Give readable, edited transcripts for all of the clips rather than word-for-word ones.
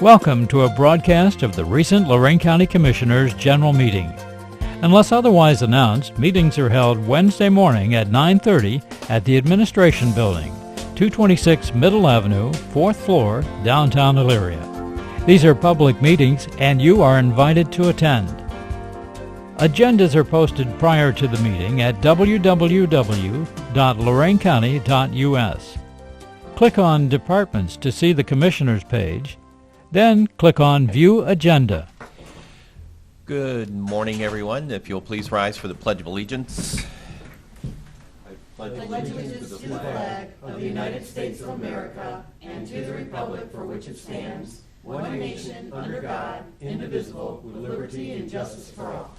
Welcome to a broadcast of the recent Lorain County Commissioners' General Meeting. Unless otherwise announced, meetings are held Wednesday morning at 9:30 at the Administration Building, 226 Middle Avenue, 4th floor, downtown Elyria. These are public meetings and you are invited to attend. Agendas are posted prior to the meeting at www.loraincounty.us. Click on Departments to see the Commissioners page, then click on View Agenda. Good morning, everyone. If you'll please rise for the Pledge of Allegiance. I pledge allegiance to the flag of the United States of America and to the republic for which it stands, one nation, under God, indivisible, with liberty and justice for all.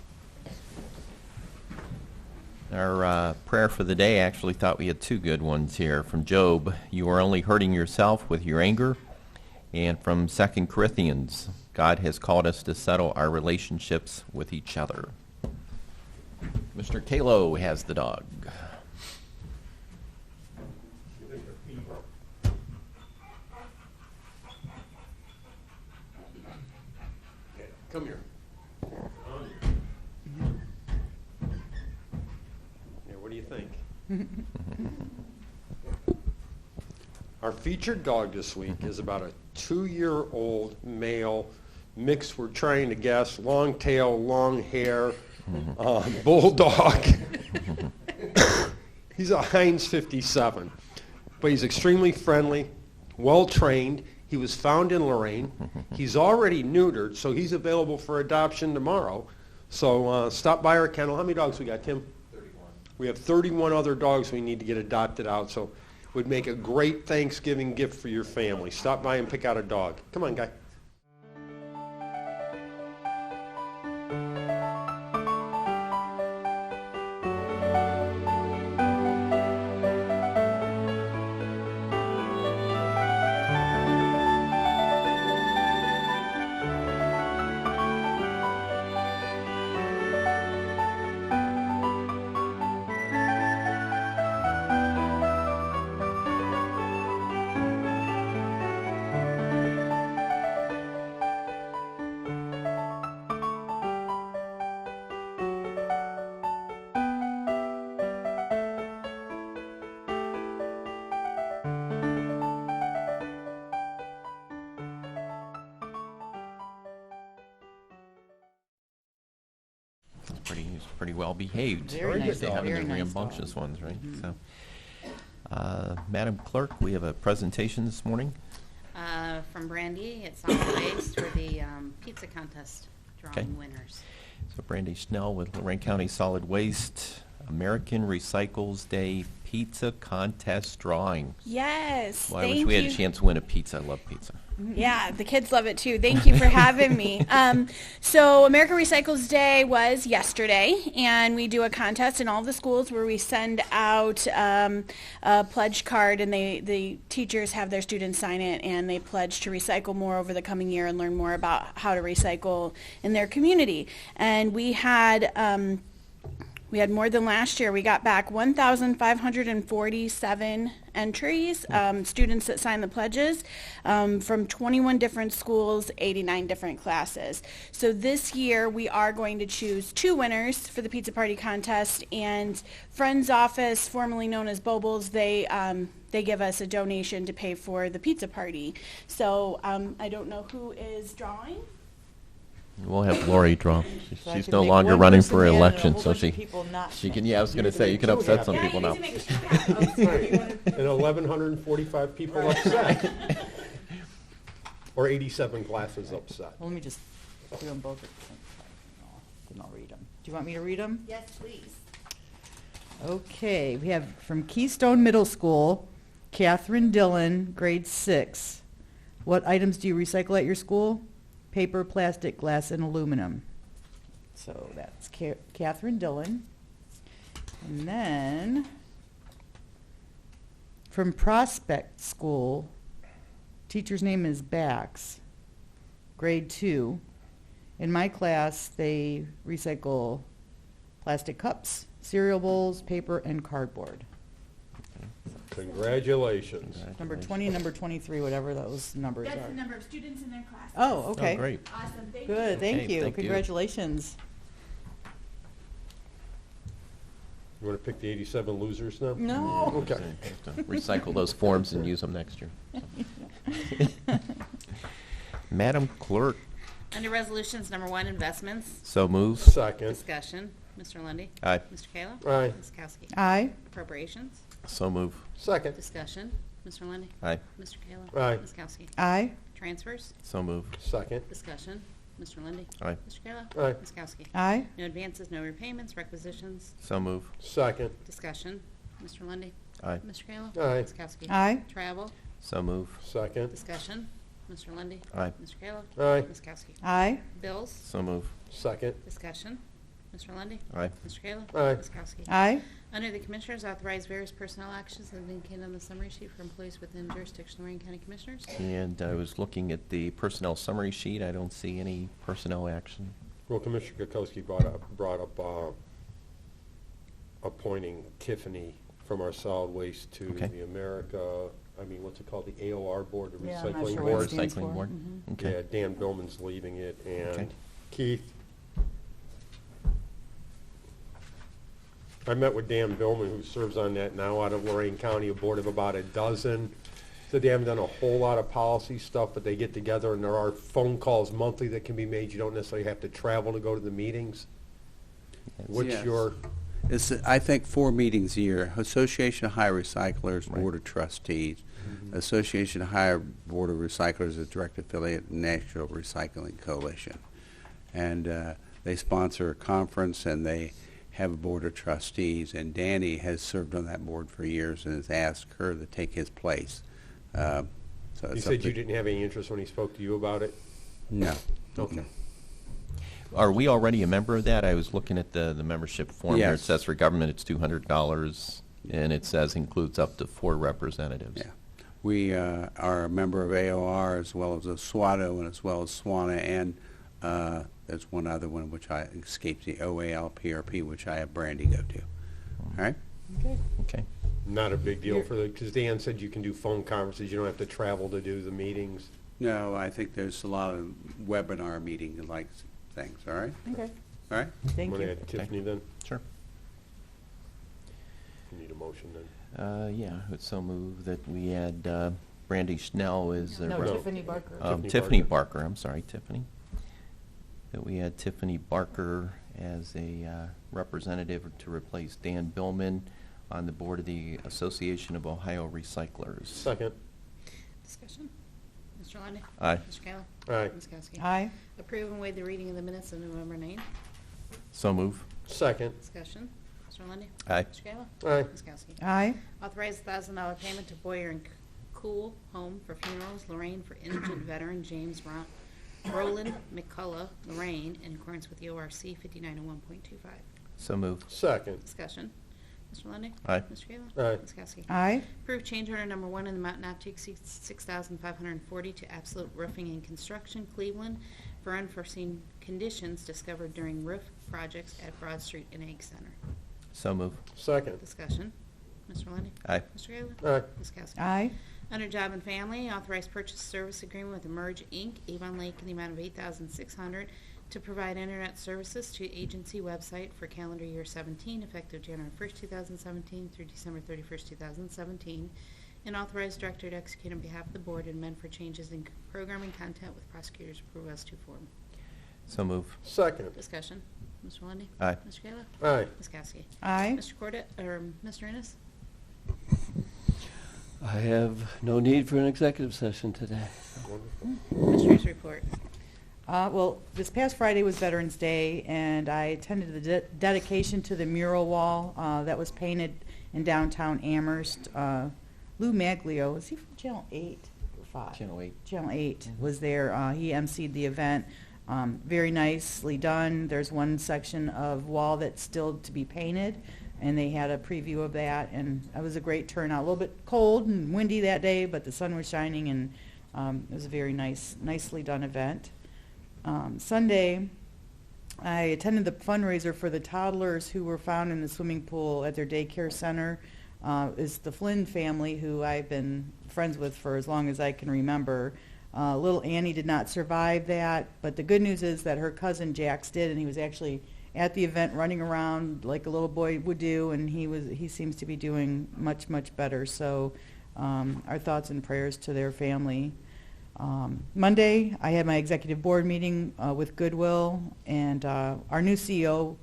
Our prayer for the day, actually thought we had two good ones here. From Job, you are only hurting yourself with your anger. And from 2 Corinthians, God has called us to settle our relationships with each other. Mr. Kalo has the dog. Come here. Yeah, what do you think? Our featured dog this week is about a 2-year-old male mix. We're trying to guess long tail, long hair, bulldog. He's a Heinz 57, but he's extremely friendly, well trained. He was found in Lorain. He's already neutered, so he's available for adoption tomorrow. So stop by our kennel. How many dogs we got, Tim? 31. We have 31 other dogs we need to get adopted out. So would make a great Thanksgiving gift for your family. Stop by and pick out a dog. Come on, guy. He's pretty well behaved. Very nice. They haven't Very been nice rambunctious dog. ones, right? So, Madam Clerk, we have a presentation this morning. From Brandi at Solid Waste for the pizza contest drawing winners. So Brandi Schnell with Lorain County Solid Waste American Recycles Day Pizza Contest Drawing. Yes, Well, I wish thank we had you. a chance to win a pizza. I love pizza. Yeah, the kids love it too. Thank you for having me. So America Recycles Day was yesterday, and we do a contest in all the schools where we send out a pledge card, and the teachers have their students sign it, and they pledge to recycle more over the coming year and learn more about how to recycle in their community. And we had more than last year. We got back 1,547 entries, students that signed the pledges from 21 different schools, 89 different classes. So this year we are going to choose 2 winners for the pizza party contest, and Friends Office, formerly known as Bobles, they give us a donation to pay for the pizza party. So I don't know who is drawing. We'll have Lori draw. So I She's can no make longer one running person for mad and a election, whole so bunch of she people not can. mad. Yeah, I was going to say you can upset some people now. And 1,145 people upset. Or 87 classes upset. Well, let me just do them both at the same time. No, then I'll read them. Do you want me to read them? Yes, please. Okay, we have from Keystone Middle School, Catherine Dillon, grade 6. What items do you recycle at your school? Paper, plastic, glass, and aluminum. So that's Catherine Dillon. And then from Prospect School, teacher's name is Bax, grade 2. In my class, they recycle plastic cups, cereal bowls, paper, and cardboard. Congratulations. Number 20, number 23, whatever those numbers That's are. the number of students in their class. Oh, okay. Oh, great. Awesome, thank you. Good, thank Okay, you. thank you. Congratulations. You want to pick the 87 losers now? No. Okay. Have to recycle those forms and use them next year. Madam Clerk, Under Resolutions Number 1, Investments, so moves. Second. Discussion. Mr. Lundy, Aye. Mr. Kayla? Aye. Ms. Kowski? Aye. Appropriations, So move. Second. Discussion. Mr. Lundy, Aye. Mr. Kayla? Aye. Ms. Kowski? Aye. Transfers, So move. Second. Discussion. Mr. Lundy, Aye. Mr. Kayla? Aye. Ms. Kowski? Aye. No advances, no repayments, requisitions, So move. Second. Discussion. Mr. Lundy, Aye. Mr. Kayla? Aye. Ms. Kowski? Aye. Travel, So move. Second. Discussion. Mr. Lundy, Aye. Mr. Kayla? Aye. Ms. Kowski? Aye. Bills, So move. Second. Discussion. Mr. Lundy, Aye. Mr. Kayla? Aye. Ms. Kowski? Aye. Under the Commissioners, authorize various personnel actions as indicated on the summary sheet for employees within jurisdiction of Lorraine County Commissioners. And I was looking at the personnel summary sheet. I don't see any personnel action. Well, Commissioner Kokoski brought up appointing Tiffany from our solid waste to Okay. the what's it called, the AOR board, the Yeah, I'm not recycling sure what board. it stands Recycling for. board? Mhm. Okay. Yeah, Dan Billman's leaving it, Okay. and Keith. I met with Dan Billman, who serves on that now out of Lorain County, a board of about a dozen. Said they haven't done a whole lot of policy stuff, but they get together and there are phone calls monthly that can be made. You don't necessarily have to travel to go to the meetings. What's Yes. your, It's, I think, 4 meetings a year. Association of High Recyclers, Right. Board of Trustees. Association of High Board of Recyclers is a direct affiliate, National Recycling Coalition. And they sponsor a conference and they have a Board of Trustees. And Danny has served on that board for years and has asked her to take his place. So you it's said up you to- didn't have any interest when he spoke to you about it? No. Okay. Are we already a member of that? I was looking at the membership form here. It Yes. says for government it's $200, and it says includes up to 4 representatives. Yeah. We are a member of AOR as well as a SWATO and as well as SWANA, and there's one other one which escapes the OALPRP, which I have Brandi go to. All right? Okay. Okay. Not a big deal because Dan said you can do phone conferences, you don't have to travel to do the meetings. No, I think there's a lot of webinar meeting-like things, all right? Okay. All right? Thank Want to you. add Tiffany then? Sure. You need a motion then? Yeah, I would so move that we add Brandi Schnell as No, No. Tiffany Barker. Tiffany Barker. I'm sorry, Tiffany. That we add Tiffany Barker as a representative to replace Dan Billman on the board of the Association of Ohio Recyclers. Second. Discussion. Mr. Lundy, Aye. Mr. Kayla? Aye. Ms. Kowski? Aye. Approve and waive the reading of the minutes of November 9th. So move. Second. Discussion. Mr. Lundy, Aye. Mr. Kayla? Aye. Ms. Kowski? Aye. Authorize $1,000 payment to Boyer and Cool Home for Funerals, Lorain, for indigent veteran James Roland McCullough, Lorain, in accordance with the ORC 5901.25. So move. Second. Discussion. Mr. Lundy, Aye. Mr. Kayla? Aye. Ms. Kowski? Aye. Approve change order number 1 in the amount not to exceed $6,540 to Absolute Roofing and Construction, Cleveland, for unforeseen conditions discovered during roof projects at Broad Street and Egg Center. So move. Second. Discussion. Mr. Lundy, Aye. Mr. Kayla? Aye. Ms. Kowski? Aye. Under Job and Family, authorized purchase service agreement with Emerge Inc., Avon Lake, in the amount of $8,600 to provide internet services to agency website for calendar year 17, effective January 1st, 2017 through December 31st, 2017, and authorized director to execute on behalf of the board and amend for changes in programming content with prosecutor's approval as to form. So move. Second. Discussion. Mr. Lundy, Aye. Mr. Kayla? Aye. Ms. Kowski? Aye. Mr. Corda, or Mr. Ennis? I have no need for an executive session today. Commissioners report. Well, this past Friday was Veterans Day, and I attended the dedication to the mural wall that was painted in downtown Amherst. Lou Maglio, is he from Channel 8 or 5? Channel 8. Channel 8 was there. He emceed the event. Very nicely done. There's one section of wall that's still to be painted, and they had a preview of that, and it was a great turnout. A little bit cold and windy that day, but the sun was shining, and it was a very nicely done event. Sunday, I attended the fundraiser for the toddlers who were found in the swimming pool at their daycare center. is the Flynn family, who I've been friends with for as long as I can remember. Little Annie did not survive that, but the good news is that her cousin Jax did, and he was actually at the event running around like a little boy would do, and he seems to be doing much, much better. So our thoughts and prayers to their family. Monday, I had my executive board meeting with Goodwill, and our new CEO,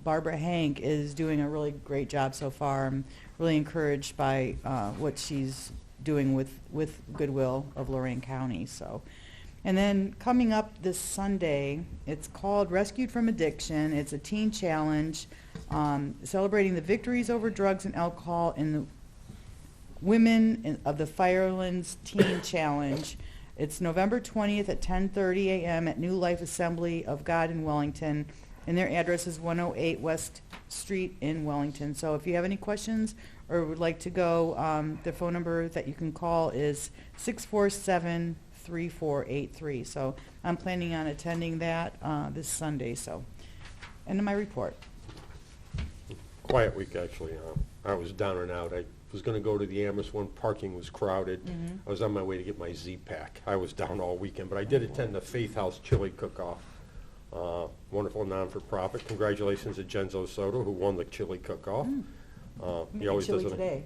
Barbara Hank, is doing a really great job so far. I'm really encouraged by what she's doing with Goodwill of Lorain County. So, and then coming up this Sunday, it's called Rescued from Addiction. It's a teen challenge celebrating the victories over drugs and alcohol in the Women of the Firelands Teen Challenge. It's November 20th at 10:30 a.m. at New Life Assembly of God in Wellington, and their address is 108 West Street in Wellington. So if you have any questions or would like to go, the phone number that you can call is 647-3483. So I'm planning on attending that this Sunday. So, end of my report. Quiet week, actually. I was down and out. I was going to go to the Amherst one. Parking was crowded. I was on my way to get my Z-Pack. I was down all weekend, but I did attend the Faith House Chili Cook-Off. Wonderful non-for-profit. Congratulations to Genzo Soto, who won the Chili Cook-Off. He always chili does it. today.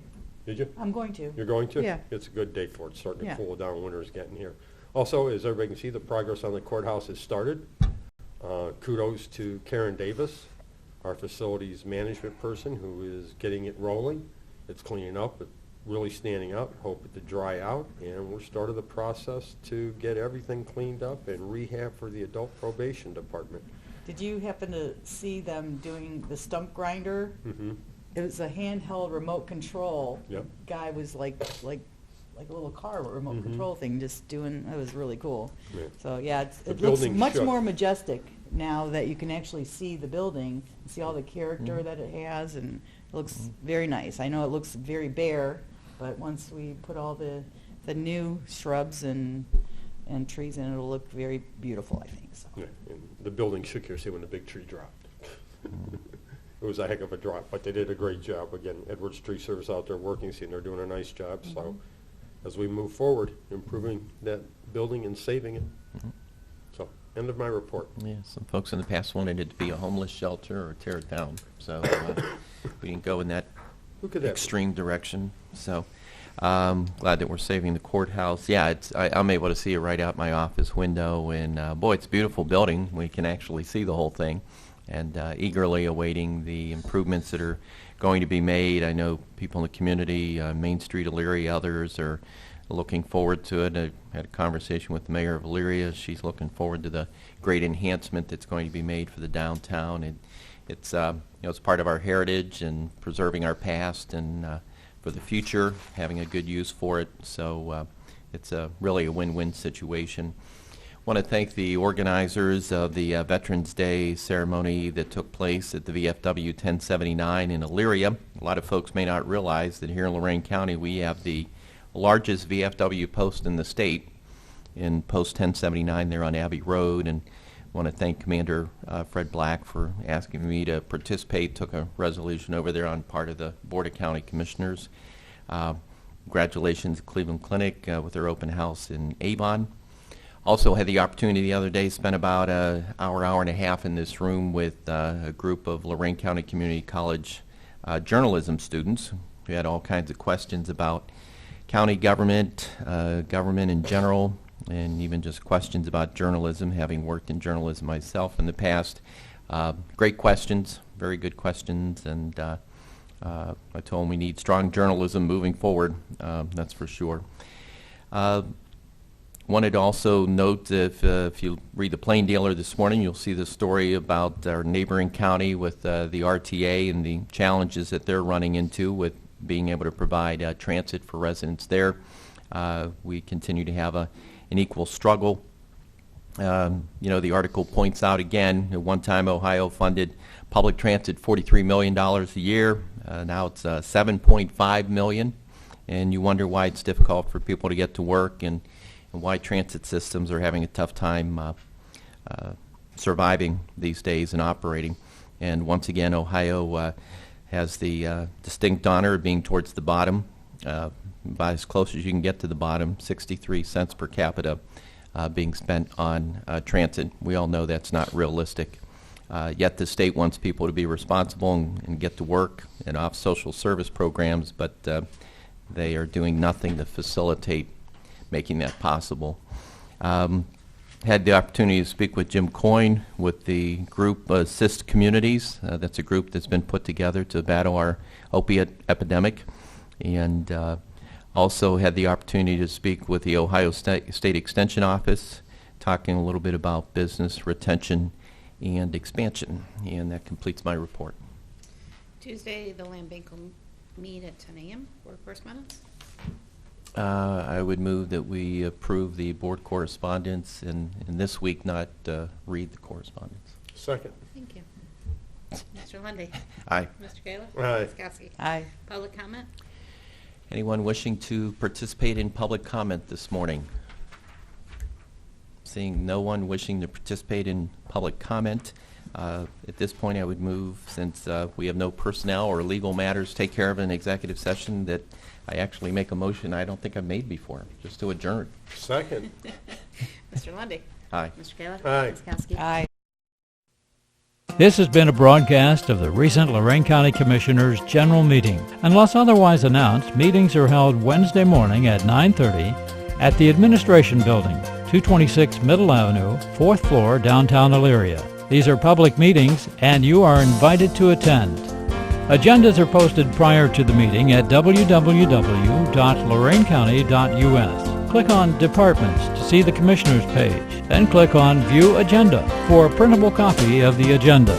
Did you? I'm going to. You're going to? Yeah. It's a good day for it. It's starting to Yeah. cool down. Winter's getting here. Also, as everybody can see, the progress on the courthouse has started. Kudos to Karen Davis, our facilities management person, who is getting it rolling. It's cleaning up, it's really standing up. Hope it to dry out, and we're starting the process to get everything cleaned up and rehab for the adult probation department. Did you happen to see them doing the stump grinder? Mm-hmm. It was a handheld remote control. Yep. Guy was like a little car remote control thing, just doing. It was really cool. Yeah. So yeah, The it looks building much shook. more majestic now that you can actually see the building, see all the character that it has, and it looks very nice. I know it looks very bare, but once we put all the new shrubs and trees in, it'll look very beautiful, I think. So. Yeah, and the building shook here, see, when the big tree dropped. It was a heck of a drop, but they did a great job. Again, Edwards Tree Service out there working, seeing they're doing a nice job. So as we move forward, improving that building and saving it. So, end of my report. Yeah, some folks in the past wanted it to be a homeless shelter or tear it down. So we didn't go in that Look at that. extreme direction. So glad that we're saving the courthouse. Yeah, I'm able to see it right out my office window, and boy, it's a beautiful building. We can actually see the whole thing, and eagerly awaiting the improvements that are going to be made. I know people in the community, Main Street, Elyria, others are looking forward to it. I had a conversation with the mayor of Elyria. She's looking forward to the great enhancement that's going to be made for the downtown. And it's it's part of our heritage and preserving our past, and for the future, having a good use for it. So it's really a win-win situation. I want to thank the organizers of the Veterans Day ceremony that took place at the VFW 1079 in Elyria. A lot of folks may not realize that here in Lorain County we have the largest VFW post in the state, in Post 1079 there on Abbey Road, and I want to thank Commander Fred Black for asking me to participate. Took a resolution over there on part of the Board of County Commissioners. Congratulations to Cleveland Clinic with their open house in Avon. Also had the opportunity the other day, spent about an hour and a half in this room with a group of Lorain County Community College journalism students who had all kinds of questions about county government, government in general, and even just questions about journalism, having worked in journalism myself in the past. Great questions, very good questions, and I told them we need strong journalism moving forward, that's for sure. Wanted to also note, if you read the Plain Dealer this morning, you'll see the story about our neighboring county with the RTA and the challenges that they're running into with being able to provide transit for residents there. We continue to have an equal struggle. The article points out again, at one time Ohio funded public transit $43 million a year. Now it's $7.5 million, and you wonder why it's difficult for people to get to work, and why transit systems are having a tough time surviving these days and operating. And once again, Ohio has the distinct honor of being towards the bottom, about as close as you can get to the bottom, 63 cents per capita being spent on transit. We all know that's not realistic. Yet the state wants people to be responsible and get to work and off social service programs, but they are doing nothing to facilitate making that possible. Had the opportunity to speak with Jim Coyne with the group Assist Communities. That's a group that's been put together to battle our opiate epidemic. And also had the opportunity to speak with the Ohio State Extension Office, talking a little bit about business retention and expansion. And that completes my report. Tuesday, the land bank will meet at 10 a.m. for correspondence. I would move that we approve the board correspondence and this week not read the correspondence. Second. Thank you. Mr. Lundy. Aye. Mr. Kayla. Aye. Ms. Kowski. Aye. Public comment? Anyone wishing to participate in public comment this morning? Seeing no one wishing to participate in public comment, at this point I would move, since we have no personnel or legal matters to take care of in an executive session, that I actually make a motion I don't think I've made before, just to adjourn. Second. Mr. Lundy. Aye. Mr. Kayla. Aye. Ms. Kowski. Aye. This has been a broadcast of the recent Lorain County Commissioners' General Meeting. Unless otherwise announced, meetings are held Wednesday morning at 9:30 at the Administration Building, 226 Middle Avenue, 4th floor, downtown Elyria. These are public meetings, and you are invited to attend. Agendas are posted prior to the meeting at www.loraincounty.us. Click on Departments to see the Commissioners page, then click on View Agenda for a printable copy of the agenda.